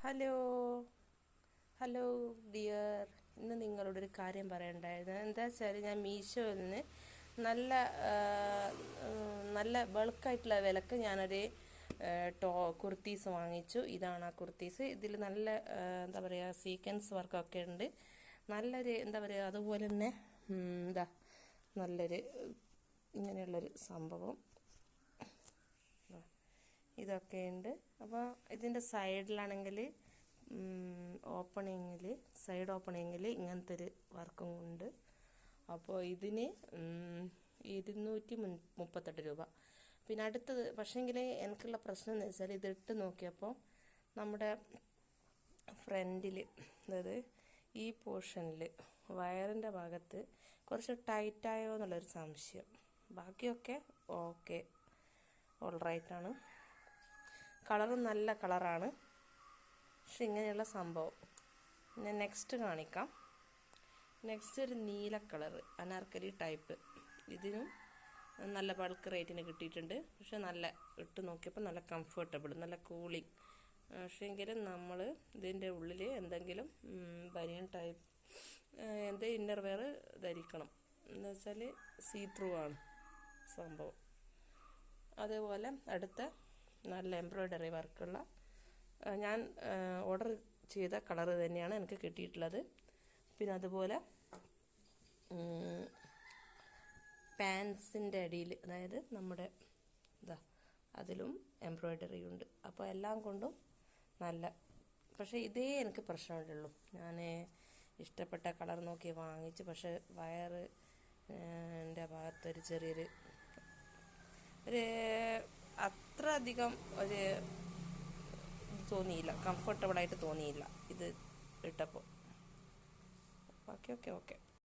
Hello hello dear, ഇന്ന് നിങ്ങളോടൊരു കാര്യം പറയണ്ടായിരുന്നു. എന്താ വെച്ചാൽ ഞാൻ മീഷോയിൽ നിന്ന് നല്ല നല്ല ബൾക്കായിട്ടുള്ള വിലക്ക് ഞാനൊരു കുർത്തീസ് വാങ്ങിച്ചു. ഇതാണ് ആ കുർത്തീസ്. ഇതിൽ നല്ല എന്താ പറയുക, സീക്വൻസ് വർക്കൊക്കെ ഉണ്ട്. നല്ലൊരു എന്താ പറയുക, അതുപോലെ തന്നെ നല്ലൊരു ഇങ്ങനെയുള്ളൊരു സംഭവം ഇതൊക്കെ ഉണ്ട്. അപ്പോൾ ഇതിൻ്റെ സൈഡിലാണെങ്കിൽ സൈഡ് ഓപ്പണിങ്ങിൽ ഇങ്ങനത്തെ ഒരു വർക്കും ഉണ്ട്. അപ്പോൾ ഇതിന് 238 രൂപ. പിന്നെ അടുത്തത് പക്ഷേങ്കിൽ എനിക്കുള്ള പ്രശ്നം എന്ന് വെച്ചാൽ ഇതിട്ട് നോക്കിയപ്പോൾ നമ്മുടെ ഫ്രണ്ടിൽ, അതായത് ഈ പോർഷനിൽ വയറിൻ്റെ ഭാഗത്ത് കുറച്ച് ടൈറ്റായോ എന്നുള്ളൊരു സംശയം. ബാക്കിയൊക്കെ ഓക്കെ, ഓൾറൈറ്റാണ്. കളറും നല്ല കളറാണ്. പക്ഷെ ഇങ്ങനെയുള്ള സംഭവം ഞാൻ നെക്സ്റ്റ് കാണിക്കാം. നെക്സ്റ്റ് ഒരു നീല കളറ് അനാർക്കലി ടൈപ്പ്. ഇതിനും നല്ല ബൾക്ക് റേറ്റിന് കിട്ടിയിട്ടുണ്ട്. പക്ഷെ നല്ല ഇട്ട് നോക്കിയപ്പോൾ നല്ല കംഫർട്ടബിൾ, നല്ല കൂളിങ്. പക്ഷേ എങ്കിലും നമ്മൾ ഇതിൻ്റെ ഉള്ളിൽ എന്തെങ്കിലും ബനിയൻ ടൈപ്പ് ഇന്നർ വെയർ ധരിക്കണം. എന്ന് വെച്ചാൽ സീ ത്രൂ ആണ് സംഭവം. അതേപോലെ അടുത്ത നല്ല എംബ്രോയ്ഡറി വർക്കുള്ള ഞാൻ ഓർഡർ ചെയ്ത കളറ് തന്നെയാണ് എനിക്ക് കിട്ടിയിട്ടുള്ളത്. പിന്നെ അതുപോലെ പാൻസിൻ്റെ അടിയിൽ, അതായത് നമ്മുടെ അതിലും എംബ്രോയ്ഡറി ഉണ്ട്. അപ്പോൾ എല്ലാം കൊണ്ടും നല്ല. പക്ഷേ ഇതേ എനിക്ക് പ്രശ്നമുള്ളൂ. ഞാൻ ഇഷ്ടപ്പെട്ട കളർ നോക്കി വാങ്ങിച്ചു. പക്ഷേ എൻ്റെ ഭാഗത്തൊരു ചെറിയൊരു അത്ര അധികം ഒരു തോന്നിയില്ല, കംഫർട്ടബിളായിട്ട് തോന്നിയില്ല ഇത് ഇട്ടപ്പോൾ. ഓക്കെ.